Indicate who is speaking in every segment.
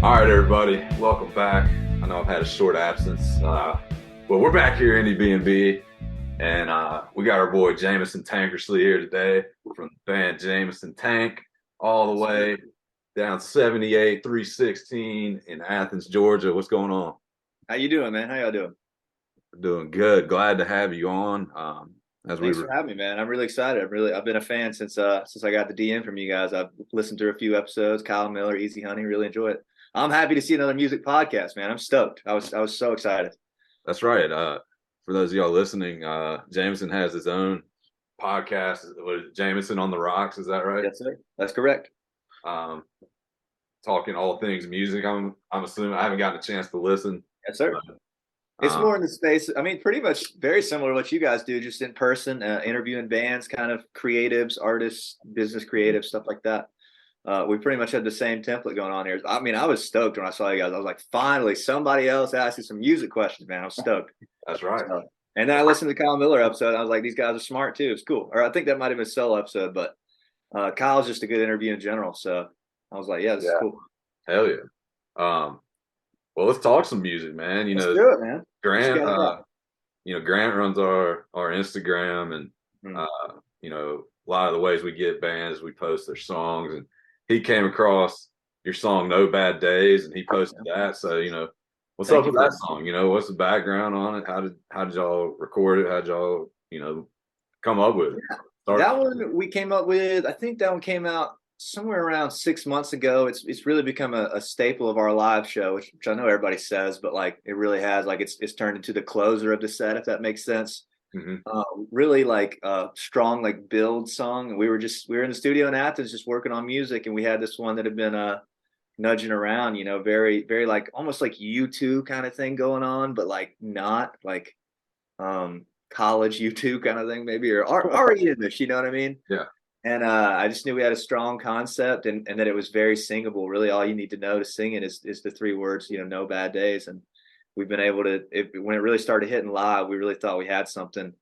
Speaker 1: All right, everybody, welcome back. I know I've had a short absence, but we're back here in Indiebnb, and we got our boy Jameson Tankersley here today from the band Jameson Tank, all the way down 78 316 in Athens, Georgia. What's going on?
Speaker 2: How you doing, man? How y'all doing?
Speaker 1: We're doing good. Glad to have you on. As we
Speaker 2: Thanks
Speaker 1: were,
Speaker 2: for having me, man. I'm really excited. I've been a fan since I got the DM from you guys. I've listened to a few episodes. Kyle Miller, Easy Honey, really enjoy it. I'm happy to see another music podcast, man. I'm stoked. I was so excited.
Speaker 1: that's right. For those of y'all listening, Jameson has his own podcast. What is it, Jameson on the Rocks? Is that right?
Speaker 2: Yes, sir. That's correct.
Speaker 1: Um, Talking all things music. I'm assuming I haven't gotten a chance to listen.
Speaker 2: Yes, sir.
Speaker 1: But,
Speaker 2: It's
Speaker 1: um,
Speaker 2: more in the space. I mean, pretty much very similar to what you guys do, just in person, interviewing bands, kind of creatives, artists, business creatives, stuff like that. We pretty much had the same template going on here. I mean, I was stoked when I saw you guys. I was like, finally, somebody else asking some music questions, man. I was stoked.
Speaker 1: that's right.
Speaker 2: So, and then I listened to the Kyle Miller episode. I was like, these guys are smart too. It's cool. Or I think that might have been a solo episode, but Kyle's just a good interview in general. So I was like, yeah, this is
Speaker 1: Yeah,
Speaker 2: cool.
Speaker 1: hell yeah. Um, well, let's talk some music, man.
Speaker 2: Let's do it, man. What you
Speaker 1: Grant.
Speaker 2: guys got?
Speaker 1: Grant runs our Instagram, and
Speaker 2: Hmm.
Speaker 1: uh, a lot of the ways we get bands, we post their songs, and he came across your song "No Bad Days," and he posted that. So what's up
Speaker 2: Thank you
Speaker 1: with
Speaker 2: for
Speaker 1: that
Speaker 2: that.
Speaker 1: song? What's the background on it? How did y'all record it? How'd y'all come up with it? Start.
Speaker 2: That one we came up with. I think that one came out somewhere around 6 months ago. It's really become a staple of our live show, which I know everybody says, but like it really has. Like it's turned into the closer of the set, if that makes sense.
Speaker 1: Hmm.
Speaker 2: Really like a strong like build song. And we were in the studio in Athens just working on music, and we had this one that had been nudging around, very very like almost like U2 kind of thing going on, but like not like college U2 kind of thing maybe, or already in this, you know what I mean?
Speaker 1: Yeah.
Speaker 2: And I just knew we had a strong concept, and that it was very singable. Really, all you need to know to sing it is the three words, no bad days. And we've been able to, when it really started hitting live, we really thought we had something.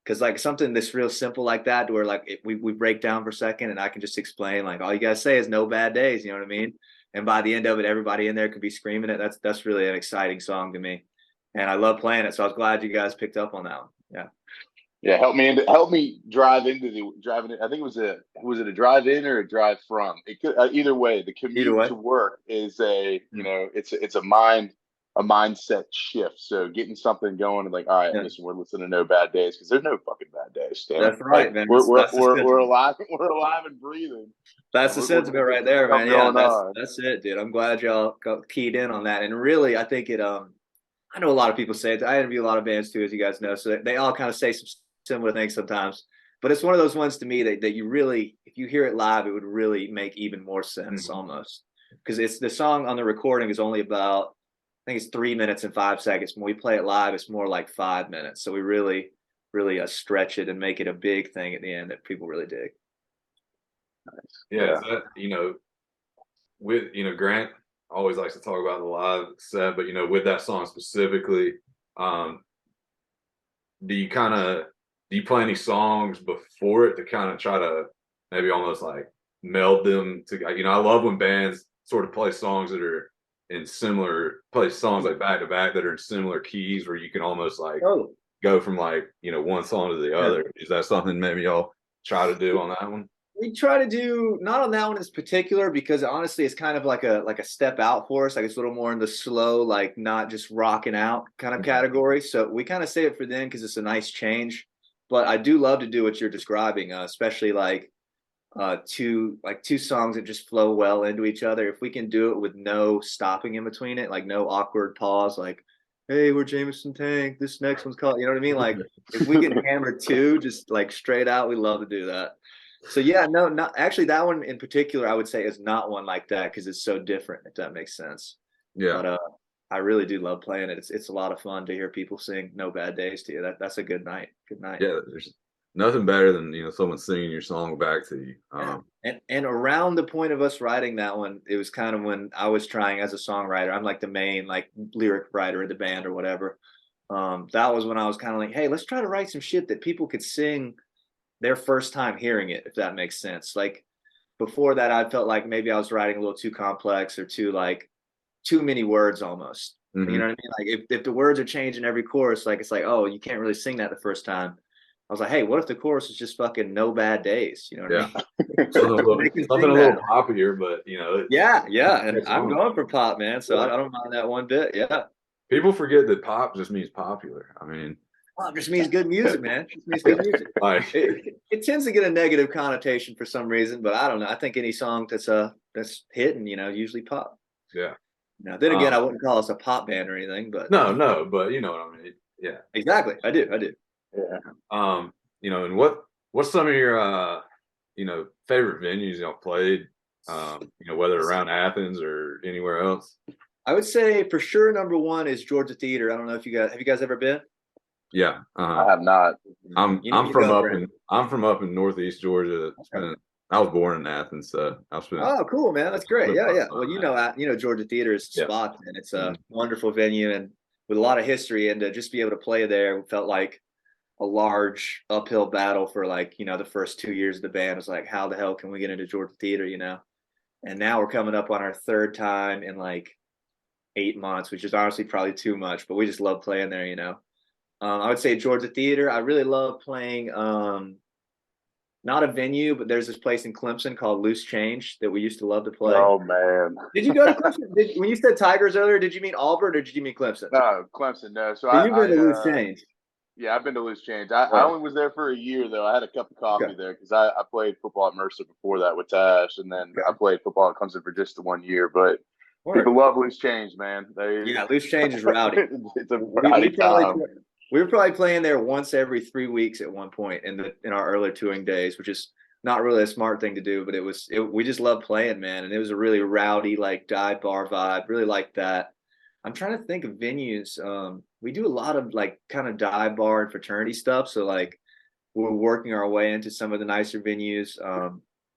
Speaker 2: Because like something that's real simple like that, to where like we break down for a second, and I can just explain like all you guys say is no bad days. You know what I mean? And by the end of it, everybody in there could be screaming it. That's really an exciting song to me, and I love playing it. So I was glad you guys picked up on that one. Yeah.
Speaker 3: Yeah, help me drive into the driving. I think was it a drive in or a drive from? It could either way. The
Speaker 2: Either
Speaker 3: commute
Speaker 2: way.
Speaker 3: to work is
Speaker 2: Mm.
Speaker 3: it's a mindset shift. So getting something going and like, all right,
Speaker 2: Yeah.
Speaker 3: listen, we're listening to No Bad Days because there's no fucking bad days. Damn it,
Speaker 2: That's
Speaker 3: like
Speaker 2: right, man.
Speaker 3: we're we're
Speaker 2: That's the
Speaker 3: we're we're
Speaker 2: sentiment.
Speaker 3: alive, we're alive and breathing,
Speaker 2: That's
Speaker 3: and
Speaker 2: the
Speaker 3: we're gonna
Speaker 2: sentiment
Speaker 3: get
Speaker 2: right
Speaker 3: some
Speaker 2: there,
Speaker 3: stuff
Speaker 2: man. Yeah,
Speaker 3: going
Speaker 2: that's
Speaker 3: on.
Speaker 2: that's it, dude. I'm glad y'all keyed in on that. And really, I think it. I know a lot of people say it. I interview a lot of bands too, as you guys know. So they all kind of say some similar things sometimes. But it's one of those ones to me that you really, if you hear it live, it would really make even more sense
Speaker 1: Hmm.
Speaker 2: almost. Because it's the song on the recording is only about, I think it's 3 minutes and 5 seconds. When we play it live, it's more like 5 minutes. So we really, really stretch it and make it a big thing at the end that people really dig.
Speaker 1: Yeah.
Speaker 3: Yeah.
Speaker 1: Is that, with Grant always likes to talk about the live set, but with that song specifically, um, do you kind of do you play any songs before it to kind of try to maybe almost like meld them to I love when bands sort of play songs that are in similar play songs like back to back that are in similar keys where you can almost like
Speaker 2: Oh,
Speaker 1: go from like one song to the
Speaker 2: yeah.
Speaker 1: other. Is that something maybe y'all try to do on that one?
Speaker 2: We try to do not on that one in particular because honestly it's kind of like a step out for us. Like it's a little more in the slow, like not just rocking out kind of
Speaker 1: Mhm.
Speaker 2: category. So we kind of say it for them because it's a nice change. But I do love to do what you're describing, especially like two songs that just flow well into each other. If we can do it with no stopping in between it, like no awkward pause, like, hey, we're Jameson Tank. This next one's called, you know what I mean? Like if we can hammer two just like straight out, we love to do that. So yeah, no, not actually that one in particular, I would say is not one like that because it's so different, if that makes sense.
Speaker 1: Yeah.
Speaker 2: But I really do love playing it. It's a lot of fun to hear people sing "No Bad Days" to you. That's a good night. Good night.
Speaker 1: Yeah, there's nothing better than someone singing your song back to you.
Speaker 2: Yeah. And around the point of us writing that one, it was kind of when I was trying as a songwriter. I'm like the main like lyric writer of the band or whatever. That was when I was kind of like, hey, let's try to write some shit that people could sing their first time hearing it, if that makes sense. Like before that, I felt like maybe I was writing a little too complex or too like too many words almost.
Speaker 1: Mm-hmm.
Speaker 2: You know what I mean? Like if the words are changing every chorus, like it's like, oh, you can't really sing that the first time. I was like, hey, what if the chorus is just fucking no bad days? You know what I mean?
Speaker 1: Something a little poppier, but
Speaker 2: yeah, and I'm going for pop, man. So I don't mind that one bit. Yeah,
Speaker 1: people forget that pop just means popular. I mean,
Speaker 2: pop just means good music, man. It just means good music.
Speaker 1: Like
Speaker 2: it tends to get a negative connotation for some reason, but I don't know. I think any song that's hitting, usually pop.
Speaker 1: Yeah.
Speaker 2: Now, then again, I wouldn't call us a pop band or anything, but
Speaker 1: no, but you know what I mean. Yeah,
Speaker 2: exactly. I do.
Speaker 1: Yeah. And what's some of your favorite venues played? Whether around Athens or anywhere else.
Speaker 2: I would say for sure number one is Georgia Theater. I don't know if you guys ever been?
Speaker 1: Yeah,
Speaker 3: I have not.
Speaker 1: I'm from up in Northeast Georgia. I was born in Athens, so
Speaker 2: oh, cool, man. That's great. Yeah. Well, Georgia Theater is the spot, and it's a wonderful venue and with a lot of history. And to just be able to play there felt like a large uphill battle for the first 2 years of the band. It was like, how the hell can we get into Georgia Theater, And now we're coming up on our third time in 8 months, which is honestly probably too much, but we just love playing there, I would say Georgia Theater. I really love playing not a venue, but there's this place in Clemson called Loose Change that we used to love to play.
Speaker 3: Oh man.
Speaker 2: Did you go to Clemson? When you said Tigers earlier, did you mean Auburn or did you mean Clemson?
Speaker 3: No, Clemson, no. So
Speaker 2: you've been to Loose Change.
Speaker 3: Yeah, I've been to Loose Change. I only was there for a year though. I had a cup of coffee there because I played football at Mercer before that with Tash, and then I played football at Clemson for just the 1 year. But people love Loose Change, man.
Speaker 2: Loose Change is rowdy.
Speaker 3: It's a rowdy time.
Speaker 2: We were probably playing there once every 3 weeks at one point in our early touring days, which is not really a smart thing to do, but we just loved playing, man. And it was a really rowdy, dive bar vibe. Really liked that. I'm trying to think of venues. We do a lot of kind of dive bar and fraternity stuff. So we're working our way into some of the nicer venues.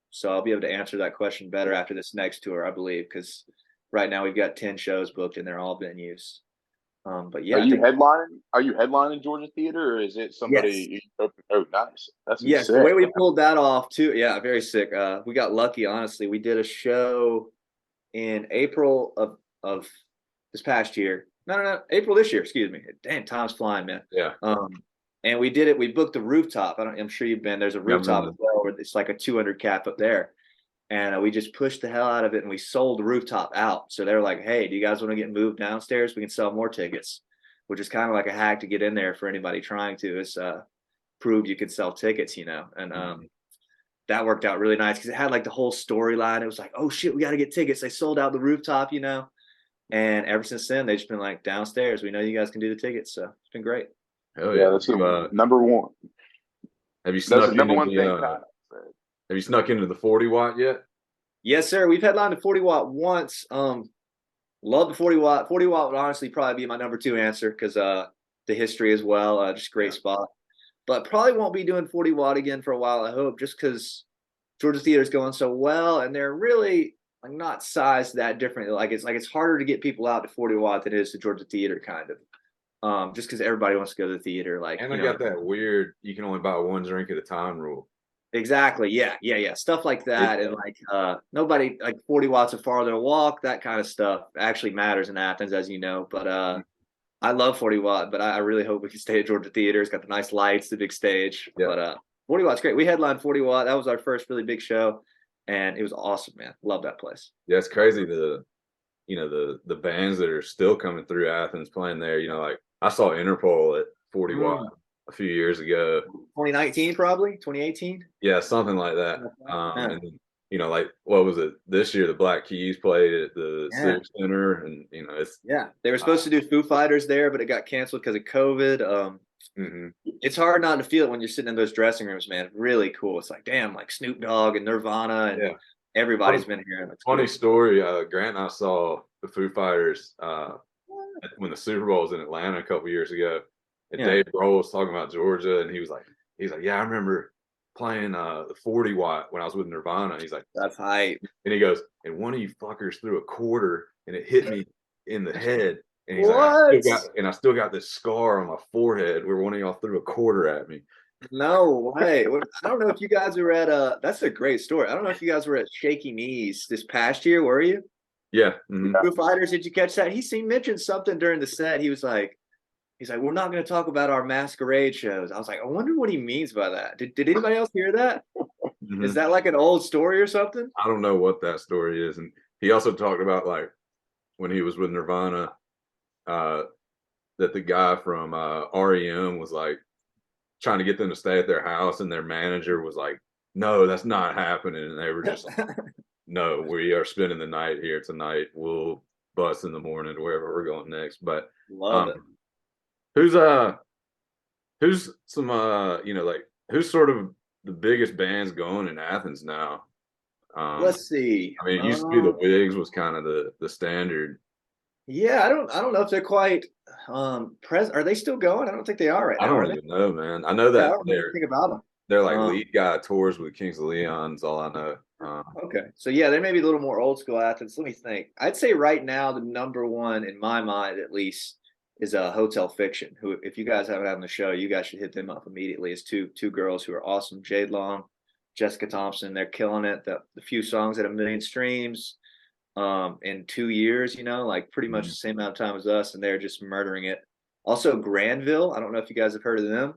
Speaker 2: So I'll be able to answer that question better after this next tour, I believe, because right now we've got 10 shows booked and they're all venues. But yeah,
Speaker 3: Are you headlining Georgia Theater, or is it somebody? Yes. Oh, nice. That's
Speaker 2: sick. The way we pulled that off too. Yeah, very sick. We got lucky, honestly. We did a show in April of this past year. No, April this year. Excuse me. Damn, time's flying, man.
Speaker 1: Yeah.
Speaker 2: And we did it. We booked the rooftop. I'm sure you've been. There's a rooftop as well, where it's like a 200 cap up there. And we just pushed the hell out of it, and we sold the rooftop out. So they were like, hey, do you guys want to get moved downstairs? We can sell more tickets, which is kind of like a hack to get in there for anybody trying to. It's proved you could sell tickets, And that worked out really nice because it had the whole storyline. It was like, oh, shit, we got to get tickets. They sold out the rooftop, And ever since then, they've just been downstairs. We know you guys can do the tickets. So it's been great.
Speaker 3: Hell yeah. That's number one.
Speaker 1: Have you snuck Have you snuck into the 40 watt yet?
Speaker 2: Yes, sir. We've headlined the 40 watt once. Love the 40 watt. 40 watt would honestly probably be my number 2 answer because the history as well. Just great spot. But probably won't be doing 40 watt again for a while, I hope, just because Georgia Theater is going so well, and they're really not sized that differently. It's harder to get people out to 40 watt than it is to Georgia Theater, kind of. Just because everybody wants to go to the theater.
Speaker 1: And they got that weird you can only buy one drink at a time rule.
Speaker 2: Exactly. Yeah. Stuff like that. And nobody 40 watts a farther walk, that kind of stuff actually matters in Athens, as you know. But I love 40 watt, but I really hope we can stay at Georgia Theater. It's got the nice lights, the big stage. Yeah. But 40 watt's great. We headlined 40 watt. That was our first really big show. And it was awesome, man. Love that place.
Speaker 1: Yeah, it's crazy the bands that are still coming through Athens playing there. I saw Interpol at 40 watt a few years ago.
Speaker 2: 2019, probably 2018.
Speaker 1: Yeah, something like that. And what was it this year? The Black Keys played at the Civic Center, and it's
Speaker 2: they were supposed to do Foo Fighters there, but it got canceled because of COVID. It's hard not to feel it when you're sitting in those dressing rooms, man. Really cool. It's damn, Snoop Dogg and Nirvana and everybody's been here.
Speaker 1: Funny story. Grant and I saw the Foo Fighters when the Super Bowl was in Atlanta a couple years ago. And Dave Grohl was talking about Georgia, and he was like, yeah, I remember playing the 40 watt when I was with Nirvana. He's like,
Speaker 2: that's hype.
Speaker 1: And he goes, and one of you fuckers threw a quarter, and it hit me in the head. And he's
Speaker 2: what?
Speaker 1: I still got this scar on my forehead where one of y'all threw a quarter at me.
Speaker 2: No way. I don't know if you guys were at that's a great story. I don't know if you guys were at Shaky Knees this past year, were you?
Speaker 1: Yeah.
Speaker 2: Foo Fighters. Did you catch that? He mentioned something during the set. He's like, we're not going to talk about our masquerade shows. I was like, I wonder what he means by that. Did anybody else hear that? Is that like an old story or something?
Speaker 1: I don't know what that story is. And he also talked about like when he was with Nirvana, that the guy from REM was like trying to get them to stay at their house, and their manager was like, "No, that's not happening." And they were just like, "No, we are spending the night here tonight. We'll bus in the morning to wherever we're going next." But
Speaker 2: love it.
Speaker 1: Who's some like who's sort of the biggest bands going in Athens now?
Speaker 2: Let's see.
Speaker 1: I mean, it used to be the Wigs was kind of the standard.
Speaker 2: Yeah, I don't know if they're quite present. Are they still going? I don't think they are right now.
Speaker 1: I don't even know, man. I know that
Speaker 2: I don't know anything about them.
Speaker 1: They're like lead guy tours with Kings of Leon is all I know.
Speaker 2: Okay. So yeah, they may be a little more old school Athens. Let me think. I'd say right now the number one in my mind at least is Hotel Fiction, who if you guys haven't had on the show, you guys should hit them up immediately. It's two girls who are awesome. Jade Long, Jessica Thompson, they're killing it. The few songs at 1 million streams in 2 years, like pretty much the same amount of time as us, and they're just murdering it. Also Granville, I don't know if you guys have heard of them.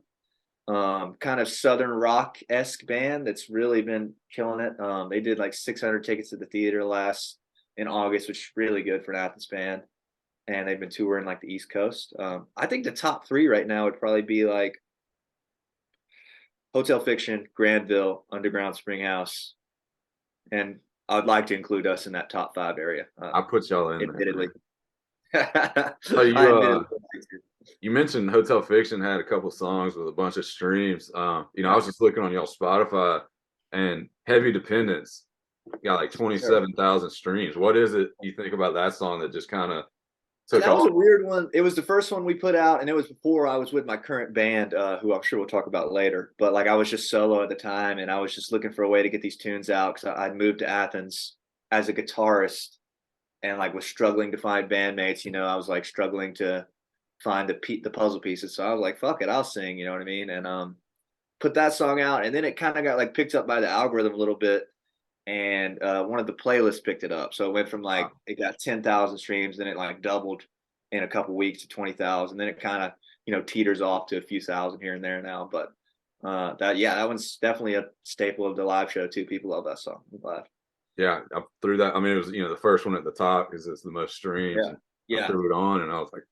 Speaker 2: Kind of southern rock-esque band that's really been killing it. They did like 600 tickets to the theater in August, which is really good for an Athens band. And they've been touring like the East Coast. I think the top three right now would probably be like Hotel Fiction, Granville, Underground Springhouse, and I'd like to include us in that top 5 area.
Speaker 1: I'll put y'all in
Speaker 2: admittedly.
Speaker 1: So you mentioned Hotel Fiction had a couple songs with a bunch of streams. I was just looking on y'all Spotify, and Heavy Dependence got like 27,000 streams. What is it you think about that song that just kind of took off?
Speaker 2: That was a weird one. It was the first one we put out, and it was before I was with my current band, who I'm sure we'll talk about later. But like I was just solo at the time, and I was just looking for a way to get these tunes out because I'd moved to Athens as a guitarist and like was struggling to find bandmates. I was like struggling to find the puzzle pieces. So I was like, fuck it, I'll sing, you know what I mean? And put that song out, and then it kind of got like picked up by the algorithm a little bit, and one of the playlists picked it up. So it went from like it got 10,000 streams, then it like doubled in a couple weeks to 20,000. Then it kind of teeters off to a few thousand here and there now. But that one's definitely a staple of the live show too. People love that song. I'm glad.
Speaker 1: Yeah, I threw that. I mean, it was the first one at the top because it's the most streams.
Speaker 2: Yeah.
Speaker 1: I threw it on, and I was like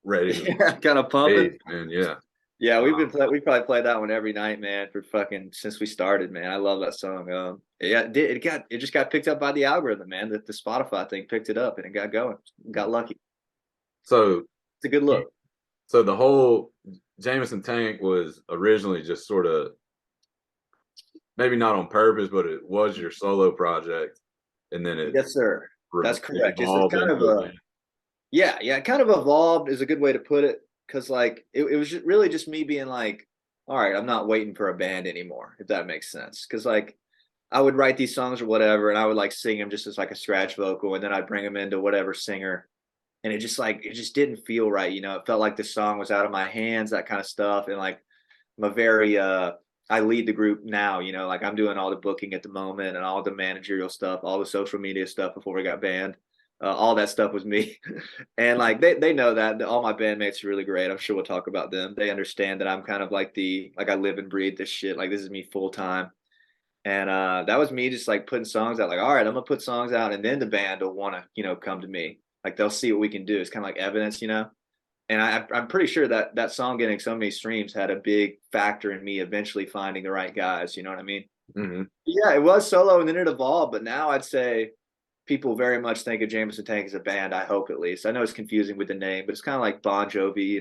Speaker 1: ready to
Speaker 2: kind of pumping.
Speaker 1: Man, yeah.
Speaker 2: Yeah, we probably played that one every night, man, for fucking since we started, man. I love that song. It just got picked up by the algorithm, man. The Spotify thing picked it up and it got going. Got lucky.
Speaker 1: So
Speaker 2: it's a good look.
Speaker 1: So the whole Jameson Tank was originally just sort of maybe not on purpose, but it was your solo project, and then it
Speaker 2: yes, sir. That's correct. It's kind of it kind of evolved is a good way to put it. Because like it was really just me being like, all right, I'm not waiting for a band anymore, if that makes sense. Because like I would write these songs or whatever, and I would like sing them just as like a scratch vocal, and then I'd bring them into whatever singer, and it just didn't feel right. It felt like the song was out of my hands, that kind of stuff. And like I'm a very I lead the group now, like I'm doing all the booking at the moment and all the managerial stuff, all the social media stuff before we got banned. All that stuff was me. And like they know that all my bandmates are really great. I'm sure we'll talk about them. They understand that I'm kind of like I live and breathe this shit. Like this is me full time. And that was me just like putting songs out, like, all right, I'm gonna put songs out, and then the band will want to, come to me. Like they'll see what we can do. It's kind of like evidence, And I'm pretty sure that song getting so many streams had a big factor in me eventually finding the right guys. You know what I mean?
Speaker 1: Mm-hmm.
Speaker 2: Yeah, it was solo and then it evolved. But now I'd say people very much think of Jameson Tank as a band. I hope at least. I know it's confusing with the name, but it's kind of like Bon Jovi,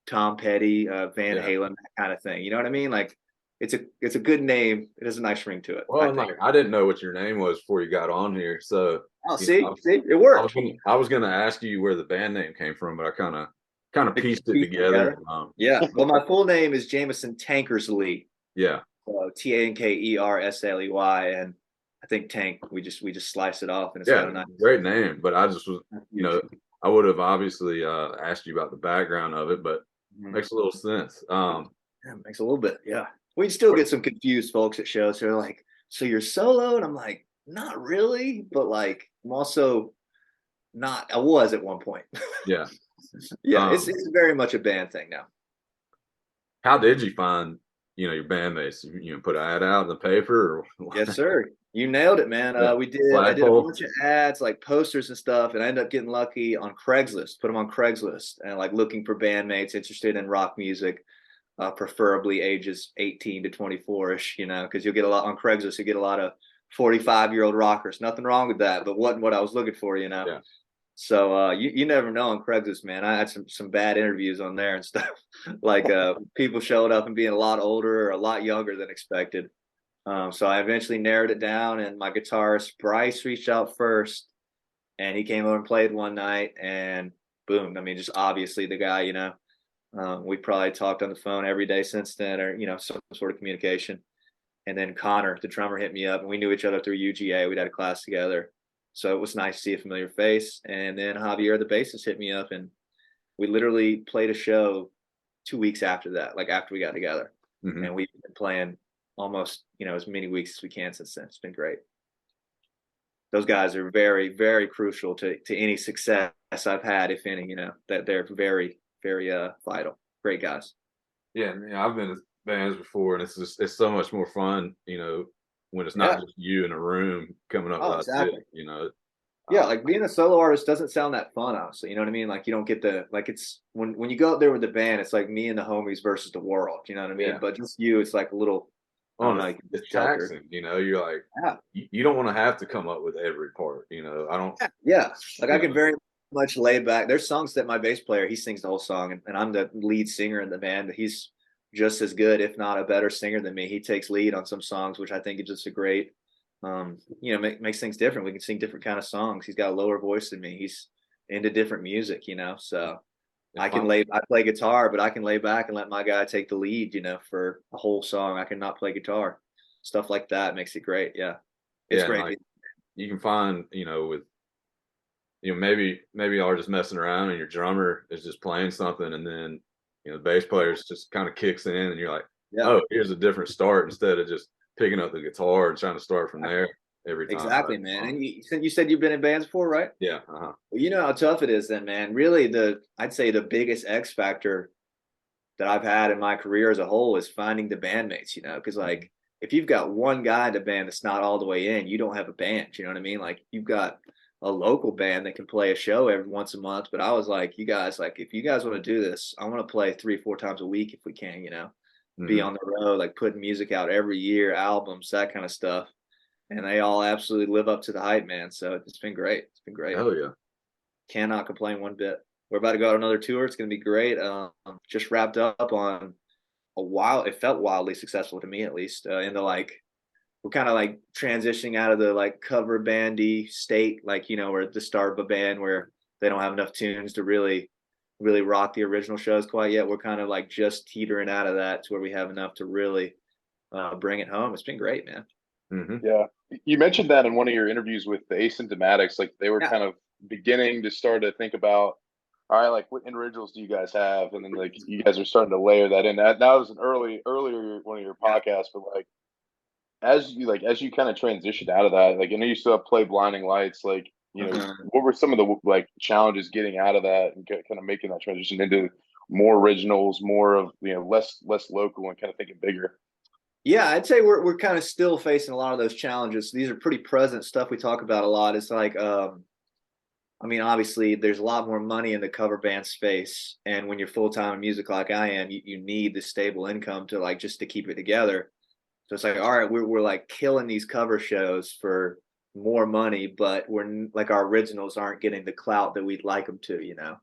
Speaker 2: Tom Petty, Van Halen, that kind of thing. You know what I mean? Like it's a good name. It has a nice ring to it.
Speaker 1: Well, I didn't know what your name was before you got on here. So
Speaker 2: see, it worked.
Speaker 1: I was going to ask you where the band name came from, but I kind of pieced it together.
Speaker 2: Yeah. Well, my full name is Jameson Tankersley.
Speaker 1: Yeah.
Speaker 2: Tankersley, and I think Tank. We just slice it off, and it's got a nice,
Speaker 1: great name. But I just was, I would have obviously asked you about the background of it, but makes a little sense.
Speaker 2: It makes a little bit, yeah. We still get some confused folks at shows who are like, "So you're solo?" And I'm like, "Not really," but like I'm also I was at one point.
Speaker 1: Yeah.
Speaker 2: Yeah, it's very much a band thing now.
Speaker 1: How did you find, your bandmates? You put an ad out in the paper, or
Speaker 2: Yes, sir. You nailed it, man.
Speaker 1: yeah,
Speaker 2: I did a
Speaker 1: flagpole?
Speaker 2: bunch of ads, like posters and stuff, and I ended up getting lucky on Craigslist, put them on Craigslist, and like looking for bandmates interested in rock music, preferably ages 18 to 24-ish, because you'll get a lot on Craigslist, you get a lot of 45-year-old rockers. Nothing wrong with that, but wasn't what I was looking for.
Speaker 1: Yeah.
Speaker 2: So you never know on Craigslist, man. I had some bad interviews on there and stuff. Like people showed up and being a lot older or a lot younger than expected. So I eventually narrowed it down, and my guitarist Bryce reached out first, and he came over and played one night, and boom. I mean, just obviously the guy, we probably talked on the phone every day since then, or some sort of communication. And then Connor, the drummer, hit me up, and we knew each other through UGA. We'd had a class together, so it was nice to see a familiar face. And then Javier, the bassist, hit me up, and we literally played a show 2 weeks after that, like after we got together.
Speaker 1: Mm-hmm.
Speaker 2: And we've been playing almost as many weeks as we can since then. It's been great. Those guys are very, very crucial to any success I've had, if any. That they're very, very vital. Great guys.
Speaker 1: Yeah, I've been in bands before, and it's so much more fun, when it's not just you in a room coming up with
Speaker 2: exactly.
Speaker 1: it,
Speaker 2: Yeah, like being a solo artist doesn't sound that fun, honestly. You know what I mean? Like you don't get it's when you go up there with the band, it's like me and the homies versus the world. You know what I mean?
Speaker 1: Yeah.
Speaker 2: But just you, it's like a little.
Speaker 1: Like it's taxing. You're like, you don't want to have to come up with every part. I don't.
Speaker 2: Yeah, like I can very much lay back. There's songs that my bass player, he sings the whole song, and I'm the lead singer in the band, but he's just as good, if not a better singer than me. He takes lead on some songs, which I think is just a great. Makes things different. We can sing different kind of songs. He's got a lower voice than me. He's into different music, so I play guitar, but I can lay back and let my guy take the lead, for a whole song. I cannot play guitar. Stuff like that makes it great. Yeah. It's great.
Speaker 1: Like, you can find, with, maybe y'all are just messing around and your drummer is just playing something, and then, the bass player just kind of kicks in, and you're like, oh, here's a different start, instead of just picking up the guitar and trying to start from there every time.
Speaker 2: Exactly, man. And you said you've been in bands before, right?
Speaker 1: Yeah.
Speaker 2: Well, you know how tough it is then, man. Really, I'd say the biggest X factor that I've had in my career as a whole is finding the bandmates, because like if you've got one guy in the band that's not all the way in, you don't have a band. You know what I mean? Like you've got a local band that can play a show every once a month, but I was like, you guys, like if you guys want to do this, I want to play 3-4 times a week if we can, be on the road, like putting music out every year, albums, that kind of stuff. And they all absolutely live up to the hype, man. So it's been great. It's been great.
Speaker 1: Hell yeah.
Speaker 2: Cannot complain one bit. We're about to go on another tour. It's going to be great. Just wrapped up on it felt wildly successful to me, at least. We're kind of like transitioning out of the like cover bandy state, like, we're at the start of a band where they don't have enough tunes to really rock the original shows quite yet. We're kind of like just teetering out of that to where we have enough to really bring it home. It's been great, man.
Speaker 1: Mm-hmm.
Speaker 3: Yeah. You mentioned that in one of your interviews with the Asymptomatics, like they were kind of beginning to start to think about, all right, like what originals do you guys have? And then like you guys are starting to layer that in. That was an earlier one of your podcasts, but like as you kind of transitioned out of that, like I know you still have Play Blinding Lights, like what were some of the like challenges getting out of that and kind of making that transition into more originals, more of less local and kind of thinking bigger?
Speaker 2: Yeah, I'd say we're kind of still facing a lot of those challenges. These are pretty present stuff we talk about a lot. It's like obviously there's a lot more money in the cover band space, and when you're full-time in music like I am, you need the stable income to like just to keep it together. So it's like, all right, we're like killing these cover shows for more money, but we're like our originals aren't getting the clout that we'd like them to,
Speaker 3: Sure.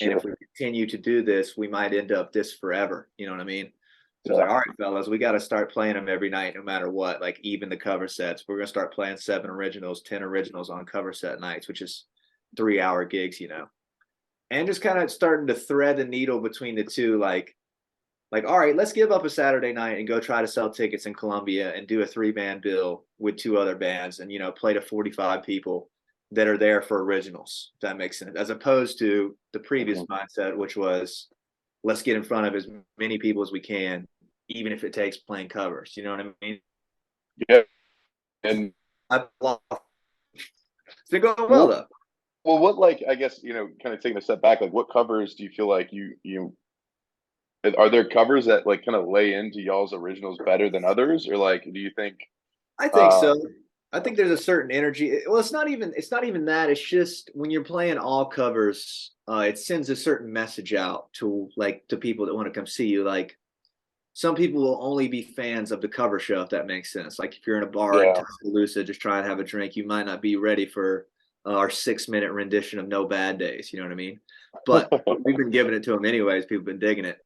Speaker 2: And if we continue to do this, we might end up this forever. You know what I mean? So it's like, all right, fellas, we got to start playing them every night, no matter what. Like even the cover sets, we're gonna start playing 7 originals, 10 originals on cover set nights, which is 3-hour gigs, and just kind of starting to thread the needle between the two, like, all right, let's give up a Saturday night and go try to sell tickets in Columbia and do a 3-band bill with 2 other bands and, play to 45 people that are there for originals, if that makes sense, as opposed to the previous mindset, which was let's get in front of as many people as we can, even if it takes playing covers. You know what I mean?
Speaker 3: Yeah. And
Speaker 2: it's been going well, though.
Speaker 3: what like I guess kind of taking a step back, like what covers do you feel like you are there covers that like kind of lay into y'all's originals better than others, or like do you think?
Speaker 2: I think
Speaker 3: Uh,
Speaker 2: so. I think there's a certain energy. Well, it's not even that. It's just when you're playing all covers, it sends a certain message out to people that want to come see you. Like some people will only be fans of the cover show, if that makes sense. Like if you're in a bar in
Speaker 3: yeah,
Speaker 2: Tuscaloosa just trying to have a drink, you might not be ready for our 6 minute rendition of No Bad Days. You know what I mean? But we've been giving it to them anyways. People have been digging it.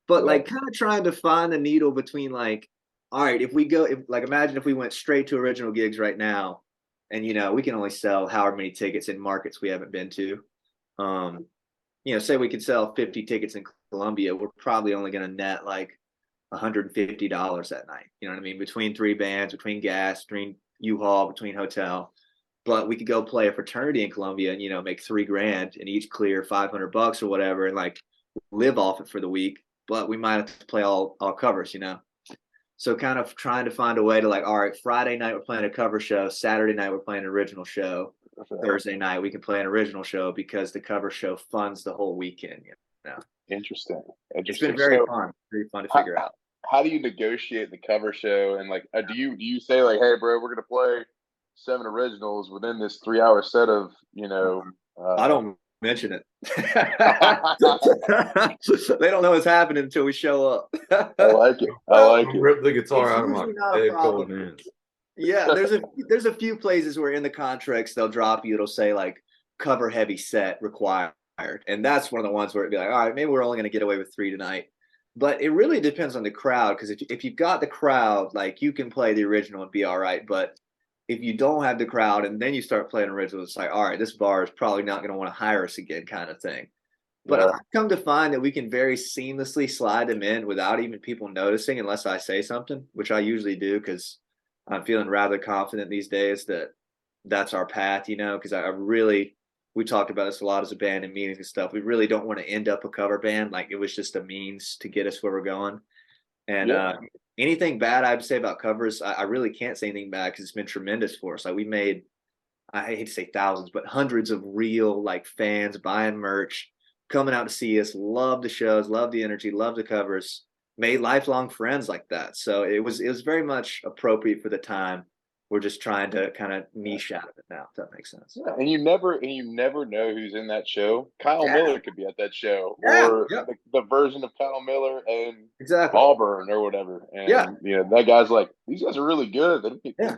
Speaker 2: But
Speaker 3: yeah,
Speaker 2: like kind of trying to find the needle between like, all right, imagine if we went straight to original gigs right now, and we can only sell however many tickets in markets we haven't been to. Um, say we could sell 50 tickets in Columbia, we're probably only going to net like $150 that night. You know what I mean? Between three bands, between gas, between U-Haul, between hotel. But we could go play a fraternity in Columbia and make $3,000 and each clear $500 or whatever, and like live off it for the week. But we might have to play all covers. So kind of trying to find a way to like, all right, Friday night we're playing a cover show, Saturday night we're playing an original show, Thursday night we can play an original show because the cover show funds the whole weekend.
Speaker 3: interesting,
Speaker 2: It's been
Speaker 3: interesting.
Speaker 2: very
Speaker 3: So
Speaker 2: fun, very fun to
Speaker 3: how,
Speaker 2: figure out.
Speaker 3: how do you negotiate the cover show, and like do you say like, hey bro, we're gonna play 7 originals within this 3 hour set of
Speaker 2: I
Speaker 3: uh
Speaker 2: don't mention it. They don't know what's happening until we show up.
Speaker 3: I like it. I
Speaker 2: Well,
Speaker 3: like it.
Speaker 1: Rip the guitar
Speaker 2: it's
Speaker 1: out of my
Speaker 2: usually not a
Speaker 1: dead cold
Speaker 2: problem.
Speaker 1: hands.
Speaker 2: Yeah, there's a few places where in the contracts they'll drop you. It'll say like cover heavy set required, and that's one of the ones where it'd be like, all right, maybe we're only going to get away with 3 tonight. But it really depends on the crowd, because if you've got the crowd, like you can play the original and be all right. But if you don't have the crowd and then you start playing original, it's like, all right, this bar is probably not going to want to hire us again, kind of thing. But
Speaker 3: Yeah.
Speaker 2: I've come to find that we can very seamlessly slide them in without even people noticing, unless I say something, which I usually do because I'm feeling rather confident these days that that's our path, because I really, we talked about this a lot as a band in meetings and stuff. We really don't want to end up a cover band. Like it was just a means to get us where we're going. And
Speaker 3: Yeah.
Speaker 2: anything bad I'd say about covers, I really can't say anything bad because it's been tremendous for us. Like we made, I hate to say thousands, but hundreds of real like fans buying merch, coming out to see us, love the shows, love the energy, love the covers, made lifelong friends like that. So it was very much appropriate for the time. We're just trying to kind of niche out of it now, if that makes sense.
Speaker 3: Yeah, and you never know who's in that show. Kyle
Speaker 2: Yeah,
Speaker 3: Miller could be at that show,
Speaker 2: yeah,
Speaker 3: or
Speaker 2: yeah,
Speaker 3: the version of Kyle Miller and
Speaker 2: exactly.
Speaker 3: Auburn or whatever.
Speaker 2: Yeah,
Speaker 3: And that guy's like, these guys are really good.
Speaker 2: yeah.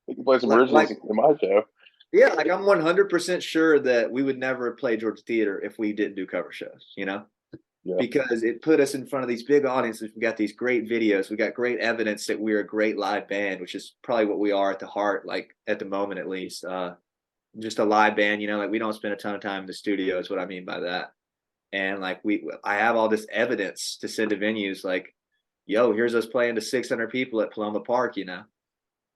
Speaker 3: They can play some
Speaker 2: Like
Speaker 3: originals in my show.
Speaker 2: yeah, like I'm 100% sure that we would never play Georgia Theater if we didn't do cover shows.
Speaker 3: Yeah,
Speaker 2: Because it put us in front of these big audiences. We got these great videos. We got great evidence that we're a great live band, which is probably what we are at the heart, like at the moment at least. Just a live band, like we don't spend a ton of time in the studio is what I mean by that. And like I have all this evidence to send to venues like, yo, here's us playing to 600 people at Paloma Park.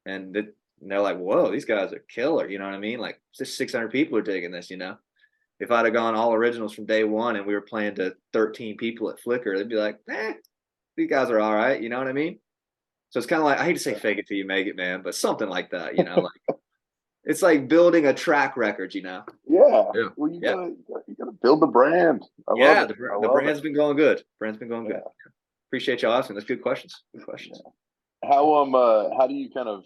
Speaker 2: And they're like, whoa, these guys are killer. You know what I mean? Like just 600 people are digging this. If I'd have gone all originals from day one and we were playing to 13 people at Flickr, they'd be like, these guys are all right. You know what I mean? So it's kind of like, I hate to say fake it till you make it, man, but something like that, like it's like building a track record.
Speaker 3: yeah.
Speaker 1: Yeah.
Speaker 3: Well, you
Speaker 2: Yeah.
Speaker 3: gotta build the brand. I
Speaker 2: Yeah.
Speaker 3: love it. I
Speaker 2: The
Speaker 3: love
Speaker 2: brand's
Speaker 3: it.
Speaker 2: been going good. Brand's been going
Speaker 3: Yeah.
Speaker 2: good. Appreciate y'all asking. That's good questions. Good questions.
Speaker 3: How do you kind of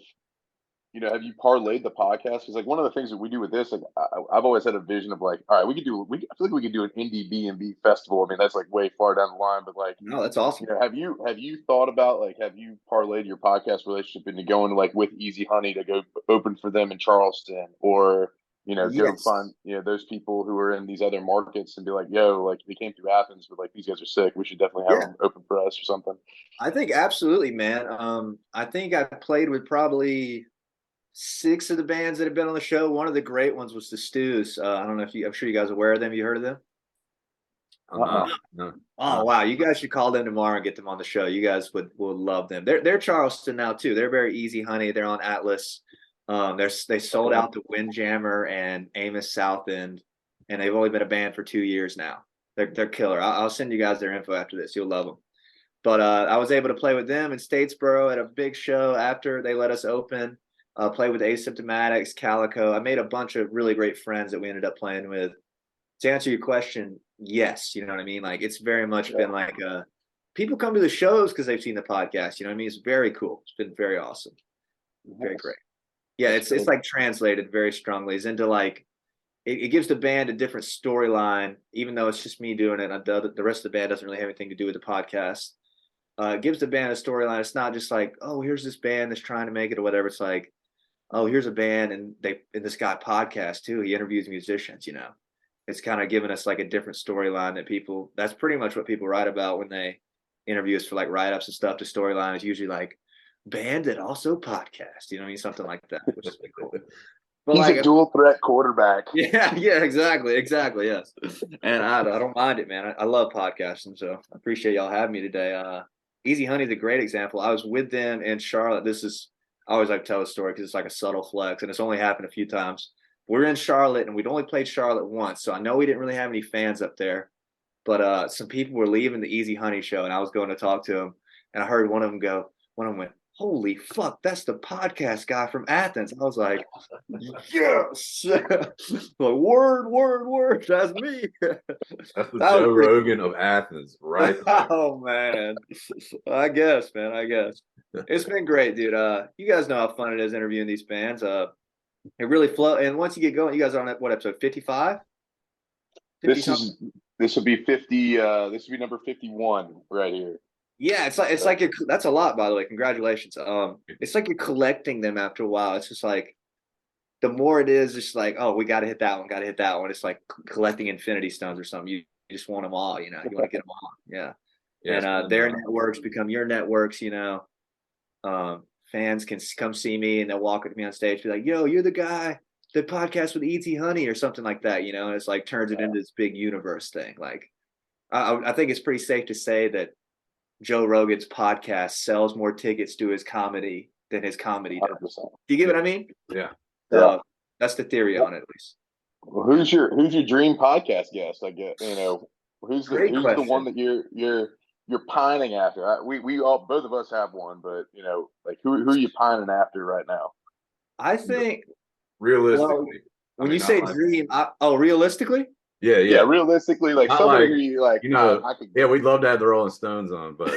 Speaker 3: have you parlayed the podcast? Because like one of the things that we do with this, like I've always had a vision of like, all right, I feel like we could do an Indiebnb festival. I mean, that's like way far down the line, but like,
Speaker 2: No, that's awesome.
Speaker 3: have you thought about like, have you parlayed your podcast relationship into going like with Easy Honey to go open for them in Charleston, or go
Speaker 2: Yes.
Speaker 3: find those people who are in these other markets and be like, yo, like they came through Athens, but like these guys are sick. We should definitely have
Speaker 2: Yeah.
Speaker 3: them open for us or something.
Speaker 2: I think absolutely, man. I think I played with probably 6 of the bands that have been on the show. One of the great ones was the Stews. I don't know if I'm sure you guys are aware of them. You heard of them?
Speaker 1: No.
Speaker 2: Oh wow, you guys should call them tomorrow and get them on the show. You guys will love them. They're Charleston now too. They're very easy honey. They're on Atlas. They sold out to Windjammer and Amos Southend, and they've only been a band for 2 years now. They're killer. I'll send you guys their info after this. You'll love them. But I was able to play with them in Statesboro at a big show after they let us open. Played with Asymptomatics, Calico. I made a bunch of really great friends that we ended up playing with. To answer your question, yes, you know what I mean? Like it's very much been like people come to the shows because they've seen the podcast. You know what I mean? It's very cool. It's been very awesome. Very great. Yeah, it's like translated very strongly. It's into like it gives the band a different storyline, even though it's just me doing it. The rest of the band doesn't really have anything to do with the podcast. It gives the band a storyline. It's not just like, oh, here's this band that's trying to make it or whatever. It's like, oh, here's a band and this guy podcast too. He interviews musicians, you know. It's kind of given us like a different storyline that's pretty much what people write about when they interview us for like write-ups and stuff. The storyline is usually like band that also podcast, you know what I mean? Something like that, which is cool.
Speaker 3: But he's like, a dual threat quarterback.
Speaker 2: Yeah, exactly, yes. And I don't mind it, man. I love podcasting, so I appreciate y'all having me today. Easy Honey's a great example. I was with them in Charlotte. I always like to tell a story because it's like a subtle flex, and it's only happened a few times. We're in Charlotte, and we'd only played Charlotte once, so I know we didn't really have any fans up there. But some people were leaving the Easy Honey show, and I was going to talk to them, and I heard one of them went, holy fuck, that's the podcast guy from Athens. I was like, yes. Like, word, that's me.
Speaker 1: That's the Joe Rogan of Athens, right there.
Speaker 2: Oh, man. I guess. It's been great, dude. You guys know how fun it is interviewing these bands. It really flows. And once you get going, you guys are on what episode, 55?
Speaker 3: This will be 50. This will be number 51 right here.
Speaker 2: Yeah, it's like that's a lot, by the way. Congratulations. It's like you're collecting them after a while. It's just like the more it is, it's like, oh, we got to hit that one. It's like collecting infinity stones or something. You just want them all, you know. You want to get them all. Yeah. And their networks become your networks, you know. Fans can come see me and they'll walk with me on stage, be like, yo, you're the guy, the podcast with E.T. Honey or something like that, you know. And it's like turns it into this big universe thing. Like, I think it's pretty safe to say that Joe Rogan's podcast sells more tickets to his comedy than his comedy does. Do you get what I mean?
Speaker 1: Yeah.
Speaker 2: That's the theory on it, at least.
Speaker 3: Well, who's your dream podcast guest? I guess, you know, who's the one that you're pining after? We all, both of us have one, but you know, like who are you pining after right now?
Speaker 2: I think
Speaker 1: realistically,
Speaker 2: when you say dream, realistically.
Speaker 1: Yeah.
Speaker 3: Realistically, like somebody who you like,
Speaker 1: you know, we'd love to have the Rolling Stones on, but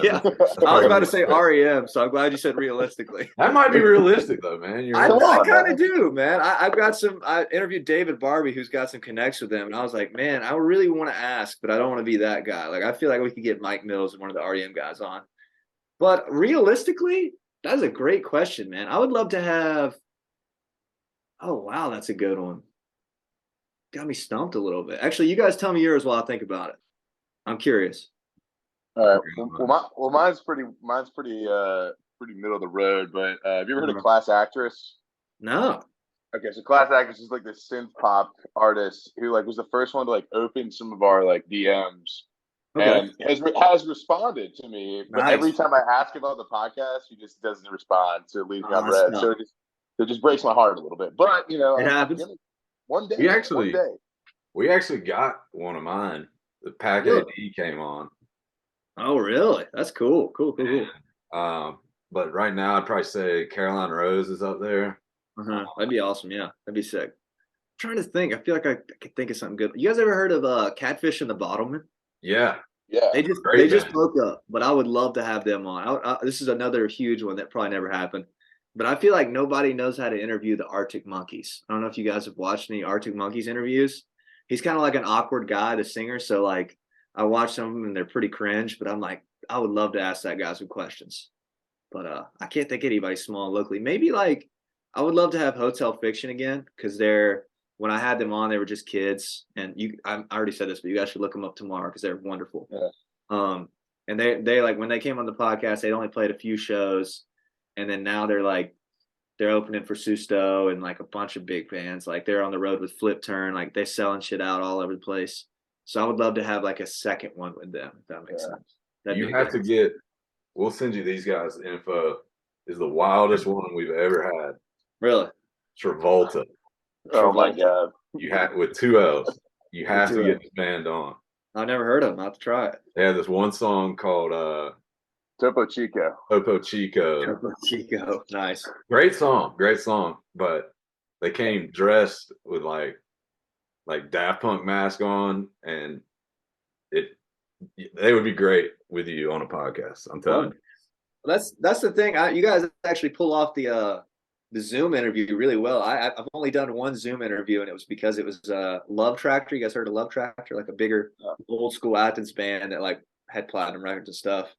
Speaker 2: yeah, I was about to say REM, so I'm glad you said realistically.
Speaker 1: That might be realistic though, man.
Speaker 2: I kind of do, man. I've got some. I interviewed David Barbie, who's got some connects with them, and I was like, man, I really want to ask, but I don't want to be that guy. Like, I feel like we could get Mike Mills and one of the REM guys on. But realistically, that's a great question, man. I would love to have. Oh wow, that's a good one. Got me stumped a little bit. Actually, you guys tell me yours while I think about it. I'm curious.
Speaker 3: All right. Well, mine's pretty middle of the road. But have you ever heard of Class Actress?
Speaker 2: No.
Speaker 3: Okay, so Class Actress is like this synth pop artist who like was the first one to like open some of our like DMs, and has responded to me. But every time I ask about the podcast, he just doesn't respond. So it leaves me unread. So it just breaks my heart a little bit. But you know,
Speaker 2: it happens.
Speaker 3: One day.
Speaker 1: We actually got one of mine. The Pack AD came on.
Speaker 2: Oh, really? That's cool. Cool.
Speaker 1: But right now, I'd probably say Caroline Rose is up there.
Speaker 2: That'd be awesome. Yeah, that'd be sick. I'm trying to think. I feel like I could think of something good. You guys ever heard of Catfish and the Bottlemen?
Speaker 1: Yeah.
Speaker 2: They just broke up, but I would love to have them on. This is another huge one that probably never happened. But I feel like nobody knows how to interview the Arctic Monkeys. I don't know if you guys have watched any Arctic Monkeys interviews. He's kind of like an awkward guy, the singer. So like I watch some of them and they're pretty cringe, but I'm like, I would love to ask that guy some questions. But I can't think of anybody small locally. Maybe like I would love to have Hotel Fiction again because when I had them on, they were just kids. And I already said this, but you guys should look them up tomorrow because they're wonderful. Yeah. And they like when they came on the podcast, they only played a few shows. And then now they're opening for Susto and like a bunch of big bands. Like they're on the road with Flip Turn. Like they're selling shit out all over the place. So I would love to have like a second one with them, if that makes sense.
Speaker 1: We'll send you these guys' info. Is the wildest one we've ever had.
Speaker 2: Really?
Speaker 1: Travolta.
Speaker 3: Oh my God.
Speaker 1: You have with 2 L's. You have to get this band on.
Speaker 2: I've never heard of them. I'll have to try it.
Speaker 1: They have this one song called
Speaker 3: Topo Chico.
Speaker 1: Topo Chico.
Speaker 2: Topo Chico, nice.
Speaker 1: Great song. But they came dressed with like Daft Punk mask on, and they would be great with you on a podcast. I'm telling you.
Speaker 2: That's the thing. You guys actually pull off the Zoom interview really well. I've only done one Zoom interview, and it was because it was Love Tractor. You guys heard of Love Tractor? Like a bigger old school Athens band that like had platinum records and stuff.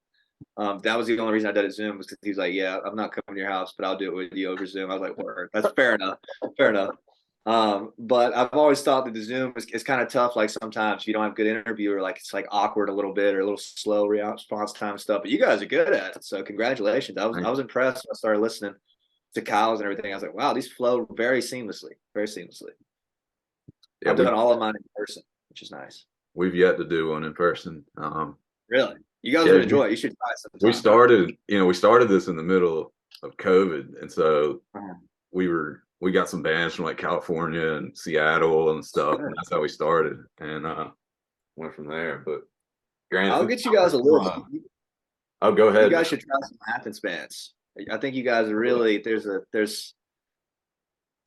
Speaker 2: That was the only reason I did it Zoom, was because he was like, "Yeah, I'm not coming to your house, but I'll do it with you over Zoom." I was like, "Word, that's fair enough, fair enough." But I've always thought that the Zoom is kind of tough. Like sometimes you don't have a good interview, or like it's like awkward a little bit, or a little slow response time stuff. But you guys are good at it, so congratulations. I was impressed when I started listening to Kyle's and everything. I was like, wow, these flow very seamlessly, very seamlessly. Yeah, I've done all of mine in person, which is nice.
Speaker 1: We've yet to do one in person.
Speaker 2: Really? You guys would enjoy it. You should try it sometime.
Speaker 1: We started this in the middle of COVID, and so we got some bands from like California and Seattle and stuff, and that's how we started, and went from there. But granted,
Speaker 2: I'll get you guys a list.
Speaker 1: Oh, go ahead.
Speaker 2: You guys should try some Athens bands. I think you guys are really there's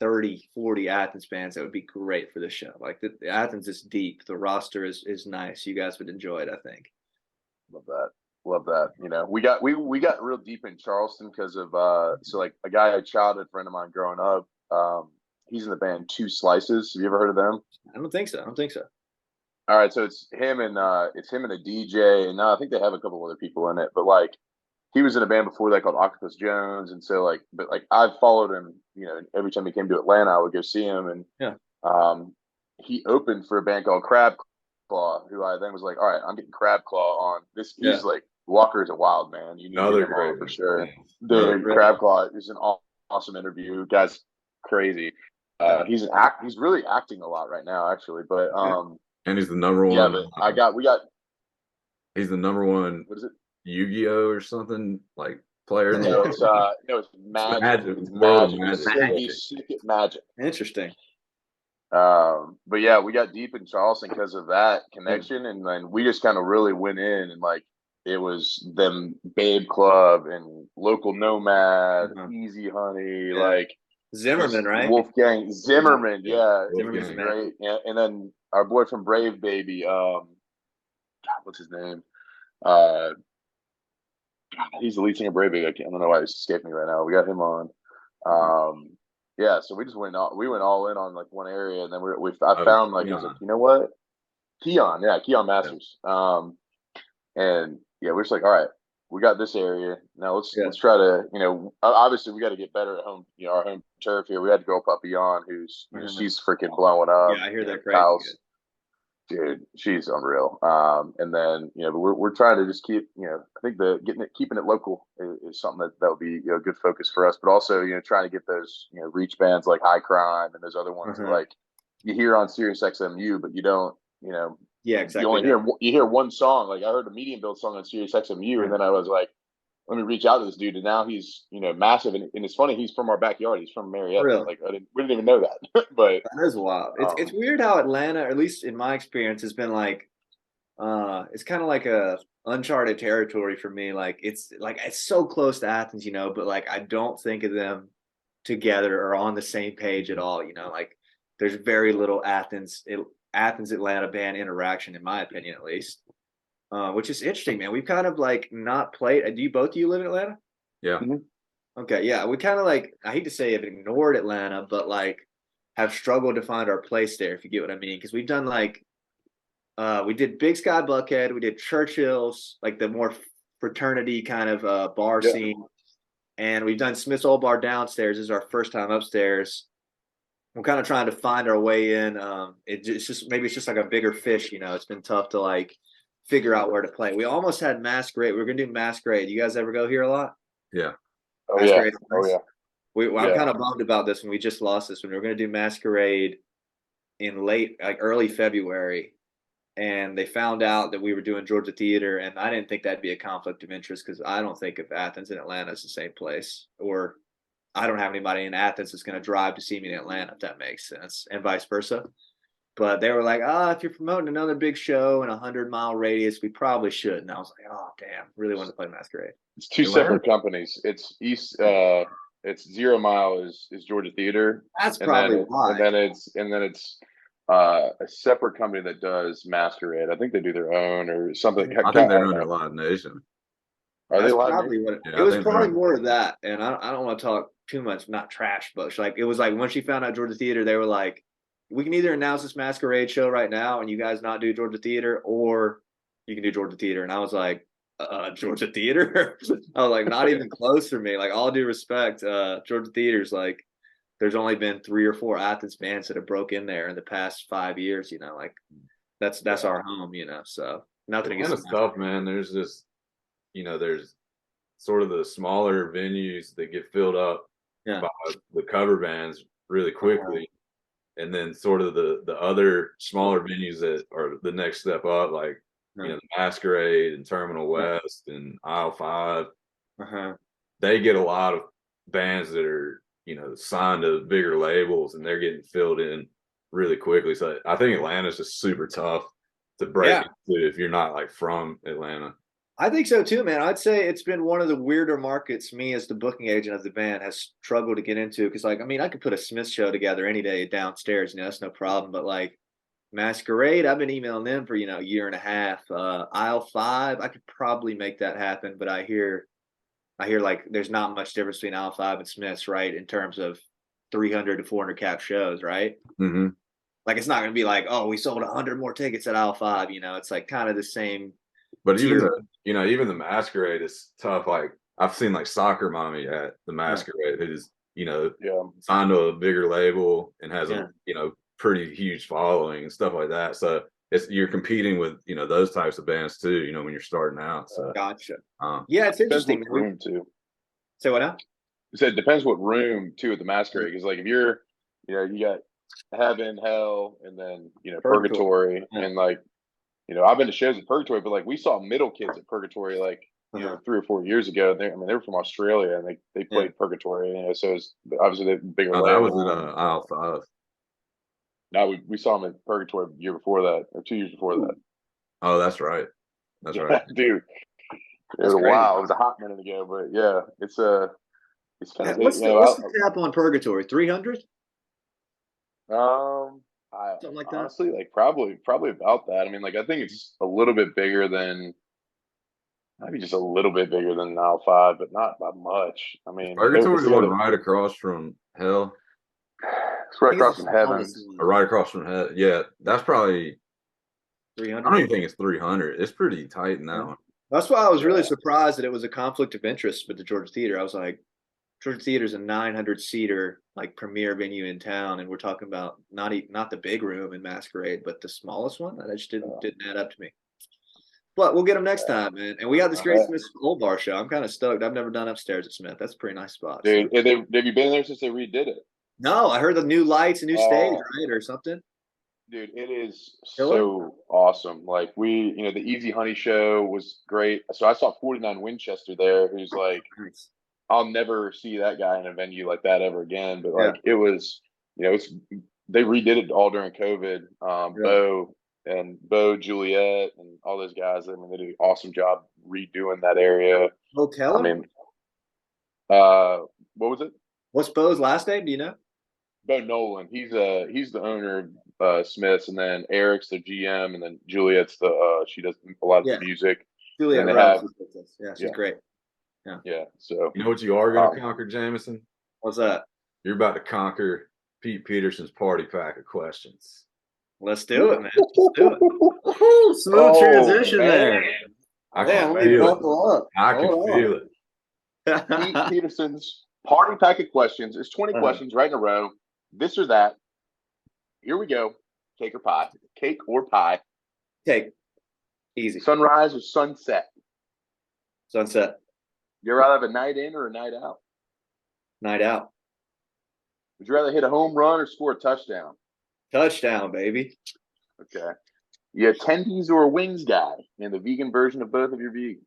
Speaker 2: 30, 40 Athens bands that would be great for this show. Like the Athens is deep. The roster is nice. You guys would enjoy it, I think.
Speaker 3: Love that. You know, we got real deep in Charleston because of so like a guy, a childhood friend of mine growing up. He's in the band Two Slices. Have you ever heard of them?
Speaker 2: I don't think so.
Speaker 3: All right, so it's him and a DJ, and now I think they have a couple other people in it. But like, he was in a band before that called Octopus Jones, and so like, but like I've followed him. You know, every time he came to Atlanta, I would go see him, and he opened for a band called Crab Claw, who I then was like, all right, I'm getting Crab Claw on this. He's like, Walker is a wild man. You need to get him on for sure. Dude, Crab Claw is an awesome interview. Guy's crazy. He's really acting a lot right now, actually. But
Speaker 1: and he's the number one.
Speaker 3: Yeah, but we got.
Speaker 1: He's the number one.
Speaker 3: What is it?
Speaker 1: Yu-Gi-Oh or something like player.
Speaker 3: No, it's Magic. It's Magic. He's sick at Magic.
Speaker 2: Interesting.
Speaker 3: But yeah, we got deep in Charleston because of that connection, and then we just kind of really went in, and like it was them Babe Club and Local Nomad, Easy Honey, like
Speaker 2: Zimmerman, right?
Speaker 3: Wolfgang Zimmerman, Zimmerman's great. Yeah, and then our boy from Brave Baby, what's his name? He's the lead singer of Brave Baby. I don't know why he's escaping me right now. We got him on. Yeah, so we just went all in on like one area, and then I found like, I was like, you know what? Keon Masters. And yeah, we're just like, all right, we got this area. Now let's try to, you know, obviously we got to get better at home, you know, our home turf here. We had to go Puppy on, who's she's freaking blowing up.
Speaker 2: Yeah, I hear that crazy.
Speaker 3: Dude, she's unreal. And then, you know, we're trying to just keep, you know, I think keeping it local is something that would be, you know, a good focus for us. But also, you know, trying to get those, you know, reach bands like High Crime and those other ones that, like you hear on Sirius XMU, but you don't, you know.
Speaker 2: Yeah, exactly.
Speaker 3: You hear one song. Like I heard a Medium Build song on Sirius XMU, and then I was like, let me reach out to this dude, and now he's, you know, massive. And it's funny, he's from our backyard. He's from Marietta.
Speaker 2: Really?
Speaker 3: Like we didn't even know that. But
Speaker 2: that is wild. It's weird how Atlanta, or at least in my experience, has been like, it's kind of like a uncharted territory for me. Like it's so close to Athens, you know, but like I don't think of them together or on the same page at all. You know, like there's very little Athens Atlanta band interaction, in my opinion, at least. Which is interesting, man. We've kind of like not played. Do you both of you live in Atlanta?
Speaker 1: Yeah.
Speaker 2: Okay. Yeah. We kind of like, I hate to say have ignored Atlanta, but like have struggled to find our place there, if you get what I mean. Because we've done like, we did Big Sky Buckhead, we did Churchill's, like the more fraternity kind of bar scene. And we've done Smith's Old Bar downstairs. This is our first time upstairs. We're kind of trying to find our way in. It's just like a bigger fish, you know. It's been tough to like figure out where to play. We almost had Masquerade. We were gonna do Masquerade. You guys ever go here a lot?
Speaker 1: Yeah.
Speaker 3: Oh yeah.
Speaker 2: I'm kind of bummed about this one. We just lost this one. We were gonna do Masquerade in early February, and they found out that we were doing Georgia Theater, and I didn't think that'd be a conflict of interest because I don't think of Athens and Atlanta as the same place, or I don't have anybody in Athens that's going to drive to see me in Atlanta, if that makes sense, and vice versa. But they were like, if you're promoting another big show in a 100-mile radius, we probably should. And I was like, oh, damn, really wanted to play Masquerade.
Speaker 3: It's two separate companies. It's it's 0 Mile is Georgia Theater.
Speaker 2: That's probably why.
Speaker 3: And then it's a separate company that does Masquerade. I think they do their own or something.
Speaker 1: I think they're under Live Nation.
Speaker 3: Are they Live
Speaker 2: probably
Speaker 3: Nation?
Speaker 2: What it was probably more of that. And I don't want to talk too much, not trash, but like it was like when she found out Georgia Theater, they were like, we can either announce this Masquerade show right now and you guys not do Georgia Theater, or you can do Georgia Theater. And I was like, Georgia Theater? I was like, not even close for me. Like, all due respect, Georgia Theater's like, there's only been 3 or 4 Athens bands that have broke in there in the past 5 years, you know, like that's our home, you know. So nothing against
Speaker 1: Atlanta's tough, man. There's just, you know, there's sort of the smaller venues that get filled up by the cover bands really quickly. And then sort of the other smaller venues that are the next step up, like, you know, the Masquerade and Terminal West and Aisle 5. They get a lot of bands that are, you know, signed to bigger labels, and they're getting filled in really quickly. So I think Atlanta's just super tough to break into if you're not like from Atlanta.
Speaker 2: I think so too, man. I'd say it's been one of the weirder markets me as the booking agent of the band has struggled to get into, because, like, I mean, I could put a Smith show together any day downstairs, you know, that's no problem. But like Masquerade, I've been emailing them for, you know, a year and a half. Aisle 5, I could probably make that happen, but I hear like there's not much difference between Aisle 5 and Smith's, right, in terms of 300 to 400 cap shows, right? Like, it's not going to be like, oh, we sold 100 more tickets at Aisle 5, you know. It's like kind of the same.
Speaker 1: But even the Masquerade is tough. Like, I've seen like Soccer Mommy at the Masquerade, who's, you know, signed to a bigger label and has a, you know, pretty huge following and stuff like that. So you're competing with, you know, those types of bands too, you know, when you're starting out. So
Speaker 2: gotcha. It's interesting.
Speaker 3: Room too.
Speaker 2: Say what now?
Speaker 3: You said it depends what room too at the Masquerade, because like if you're, you know, you got Heaven, Hell, and then, you know, Purgatory. And like, you know, I've been to shows at Purgatory, but like we saw Middle Kids at Purgatory like, you know, 3 or 4 years ago. They were from Australia, and they played Purgatory, you know, so it's obviously the bigger.
Speaker 1: That was at Aisle 5.
Speaker 3: No, we saw them at Purgatory the year before that, or 2 years before that.
Speaker 1: Oh, that's right. That's right,
Speaker 3: dude. It was a while. It was a hot minute ago, but yeah, it's kind of.
Speaker 2: What's the cap on Purgatory? 300?
Speaker 3: Something like that. Honestly, like probably about that. I mean, like I think it's a little bit bigger than, maybe just a little bit bigger than Aisle 5, but not by much. I mean,
Speaker 1: Purgatory's the one right across from Hell.
Speaker 3: It's right across from Heaven.
Speaker 1: Or right across from Hell. Yeah, that's probably
Speaker 2: 300.
Speaker 1: I don't even think it's 300. It's pretty tight in that one.
Speaker 2: That's why I was really surprised that it was a conflict of interest with the Georgia Theater. I was like, Georgia Theater's a 900-seater like premier venue in town, and we're talking about not the big room in Masquerade, but the smallest one. That just didn't add up to me. But we'll get them next time, man. And we got this great Smith Old Bar show. I'm kind of stoked. I've never done upstairs at Smith. That's a pretty nice spot.
Speaker 3: Dude, have you been there since they redid it?
Speaker 2: No, I heard the new lights, a new stage, right, or something.
Speaker 3: Dude, it is so awesome. Like you know, the Easy Honey show was great. So I saw 49 Winchester there, who's like, I'll never see that guy in a venue like that ever again. But like it was, you know, they redid it all during COVID. Bo, Juliet, and all those guys. I mean, they did an awesome job redoing that area.
Speaker 2: Bo Keller?
Speaker 3: I mean, what was it?
Speaker 2: What's Bo's last name? Do you know?
Speaker 3: Bo Nolan. He's the owner of Smith's, and then Eric's the GM, and then Juliet's she does a lot of the music.
Speaker 2: Juliet, she's great.
Speaker 3: Yeah. So
Speaker 1: you know what you are going to conquer, Jameson?
Speaker 2: What's that?
Speaker 1: You're about to conquer Pete Peterson's party pack of questions.
Speaker 2: Let's do it, man. Let's do it. Smooth transition there.
Speaker 1: I can feel it.
Speaker 3: Pete Peterson's party pack of questions. There's 20 questions right in a row. This or that. Here we go. Cake or pie? Cake or pie?
Speaker 2: Cake. Easy.
Speaker 3: Sunrise or sunset?
Speaker 2: Sunset.
Speaker 3: You rather have a night in or a night out?
Speaker 2: Night out.
Speaker 3: Would you rather hit a home run or score a touchdown?
Speaker 2: Touchdown, baby.
Speaker 3: Okay. You attendees or a wings guy? And the vegan version of both of your vegan?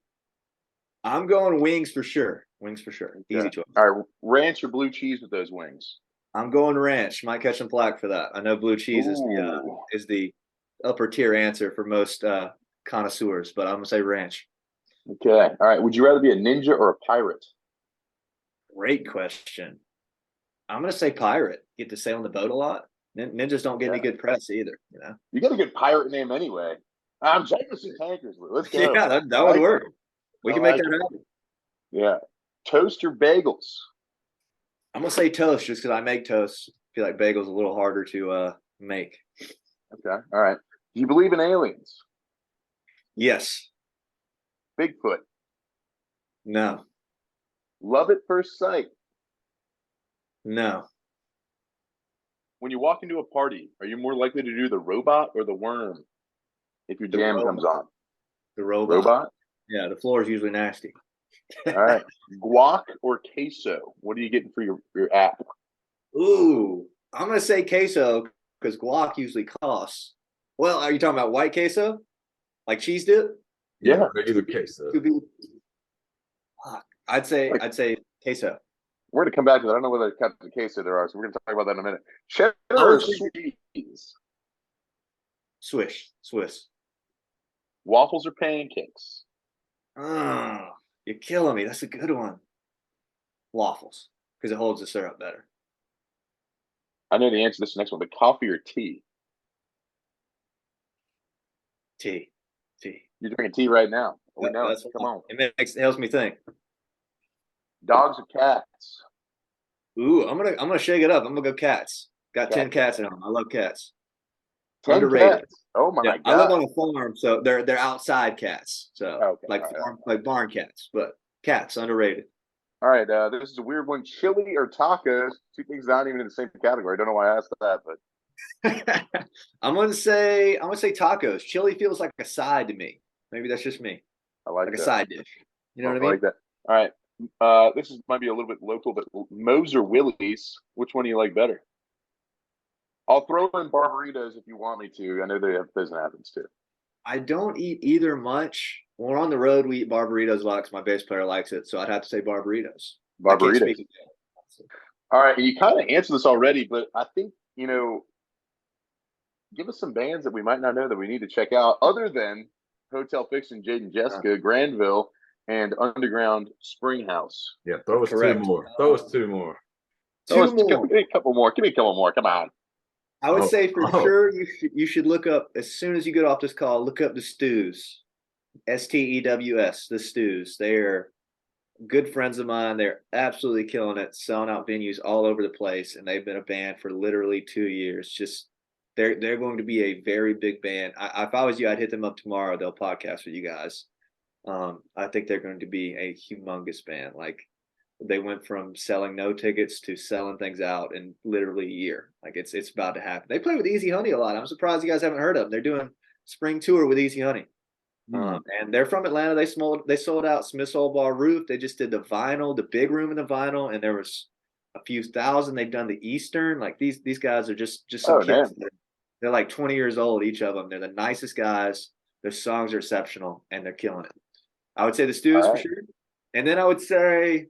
Speaker 2: I'm going wings for sure. Wings for sure. Easy choice.
Speaker 3: All right. Ranch or blue cheese with those wings?
Speaker 2: I'm going ranch. Might catch some flack for that. I know blue cheese is the upper tier answer for most connoisseurs, but I'm gonna say ranch.
Speaker 3: Okay. All right. Would you rather be a ninja or a pirate?
Speaker 2: Great question. I'm gonna say pirate. Get to sail on the boat a lot. Ninjas don't get any good press either.
Speaker 3: You got a good pirate name anyway. I'm Jameson Tankersley. Let's go.
Speaker 2: Yeah, that would work. We can make that happen.
Speaker 3: Yeah. Toast or bagels?
Speaker 2: I'm gonna say toast just because I make toast. I feel like bagels a little harder to make.
Speaker 3: Okay. All right. Do you believe in aliens?
Speaker 2: Yes.
Speaker 3: Bigfoot?
Speaker 2: No.
Speaker 3: Love at first sight?
Speaker 2: No.
Speaker 3: When you walk into a party, are you more likely to do the robot or the worm if your jam comes on?
Speaker 2: The robot.
Speaker 3: Robot?
Speaker 2: Yeah, the floor is usually nasty.
Speaker 3: All right. Guac or queso? What are you getting for your app?
Speaker 2: Ooh, I'm going to say queso because guac usually costs. Well, are you talking about white queso? Like cheese dip?
Speaker 1: Yeah, regular queso.
Speaker 2: I'd say queso.
Speaker 3: We're going to come back to that. I don't know whether cuts of queso there are, so we're going to talk about that in a minute. Cheddar or cheese?
Speaker 2: Swiss.
Speaker 3: Waffles or pancakes?
Speaker 2: You're killing me. That's a good one. Waffles, because it holds the syrup better.
Speaker 3: I know the answer to this next one, but coffee or tea?
Speaker 2: Tea.
Speaker 3: You're drinking tea right now. We know.
Speaker 2: Come on. It helps me think.
Speaker 3: Dogs or cats?
Speaker 2: Ooh, I'm gonna shake it up. I'm gonna go cats. Got 10 cats at home. I love cats.
Speaker 3: 10
Speaker 2: underrated.
Speaker 3: Cats? Oh my god!
Speaker 2: I live on a farm, so they're outside cats. So like barn cats, but cats underrated.
Speaker 3: All right, this is a weird one. Chili or tacos? Two things not even in the same category. I don't know why I asked that, but
Speaker 2: I'm gonna say tacos. Chili feels like a side to me. Maybe that's just me.
Speaker 3: I like that.
Speaker 2: A side dish. You know what I mean?
Speaker 3: I like that. All right. This might be a little bit local, but Moe's or Willie's? Which one do you like better? I'll throw in Barbaritos if you want me to. I know they have those in Athens too.
Speaker 2: I don't eat either much. When we're on the road, we eat Barbaritos a lot because my bass player likes it. So I'd have to say Barbaritos.
Speaker 3: Barbaritos. All right. And you kind of answered this already, but I think, give us some bands that we might not know that we need to check out other than Hotel Fiction, Jade and Jessica, Granville, and Underground Springhouse.
Speaker 1: Yeah, throw us two more.
Speaker 3: Give me a couple more. Come on.
Speaker 2: I would say for sure you should look up, as soon as you get off this call, look up the Stews. STEWS, the Stews. They're good friends of mine. They're absolutely killing it, selling out venues all over the place, and they've been a band for literally 2 years. Just they're going to be a very big band. If I was you, I'd hit them up tomorrow. They'll podcast with you guys. I think they're going to be a humongous band. Like, they went from selling no tickets to selling things out in literally a year. Like, it's about to happen. They play with Easy Honey a lot. I'm surprised you guys haven't heard of them. They're doing spring tour with Easy Honey. And they're from Atlanta. They sold out Smith's Old Bar Roof. They just did the vinyl, the big room in the vinyl, and there was a few thousand. They've done the Eastern. Like, these guys are just some kids. They're like 20 years old, each of them. They're the nicest guys. Their songs are exceptional, and they're killing it. I would say the Stews for sure. And then I'd say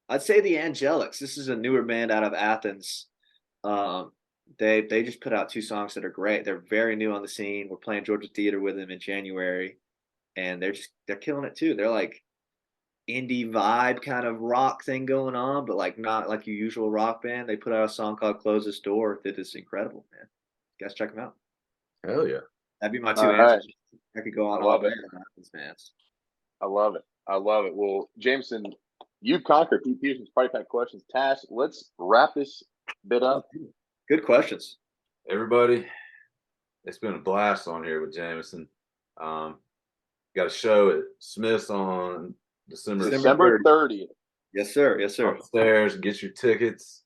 Speaker 2: the Angelics. This is a newer band out of Athens. They just put out 2 songs that are great. They're very new on the scene. We're playing Georgia Theater with them in January, and they're killing it too. They're like indie vibe kind of rock thing going on, but like not like your usual rock band. They put out a song called "Close This Door" that is incredible, man. You guys check them out.
Speaker 1: Hell yeah.
Speaker 2: That'd be my 2 answers. I could go on all day
Speaker 3: on Athens fans. I love it. Well, Jameson, you've conquered Pete Peterson's Party Pack questions. Tash, let's wrap this bit up.
Speaker 2: Good questions.
Speaker 1: Everybody, it's been a blast on here with Jameson. Got a show at Smith's on December
Speaker 3: 30th.
Speaker 2: Yes, sir.
Speaker 1: Upstairs, get your tickets.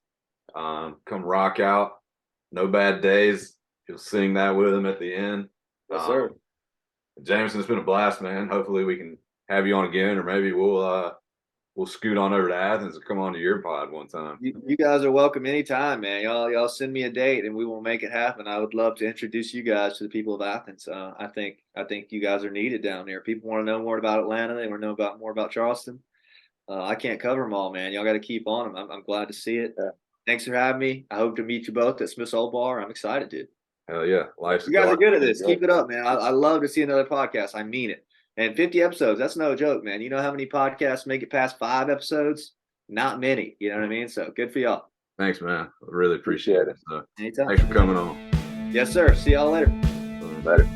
Speaker 1: Come rock out. No Bad Days. You'll sing that with him at the end.
Speaker 2: Yes, sir.
Speaker 1: Jameson, it's been a blast, man. Hopefully we can have you on again, or maybe we'll scoot on over to Athens and come on to your pod one time.
Speaker 2: You guys are welcome anytime, man. Y'all send me a date and we will make it happen. I would love to introduce you guys to the people of Athens. I think you guys are needed down there. People want to know more about Atlanta. They want to know more about Charleston. I can't cover them all, man. Y'all got to keep on them. I'm glad to see it.
Speaker 3: Yeah.
Speaker 2: Thanks for having me. I hope to meet you both at Smith's Old Bar. I'm excited, dude.
Speaker 1: Hell yeah.
Speaker 2: You guys are good at this. Keep it up, man. I love to see another podcast. I mean it. And 50 episodes, that's no joke, man. You know how many podcasts make it past 5 episodes? Not many. You know what I mean? So good for y'all.
Speaker 1: Thanks, man. I really appreciate it. So,
Speaker 2: Anytime.
Speaker 1: thanks for coming on.
Speaker 2: Yes, sir. See y'all later.
Speaker 3: Later.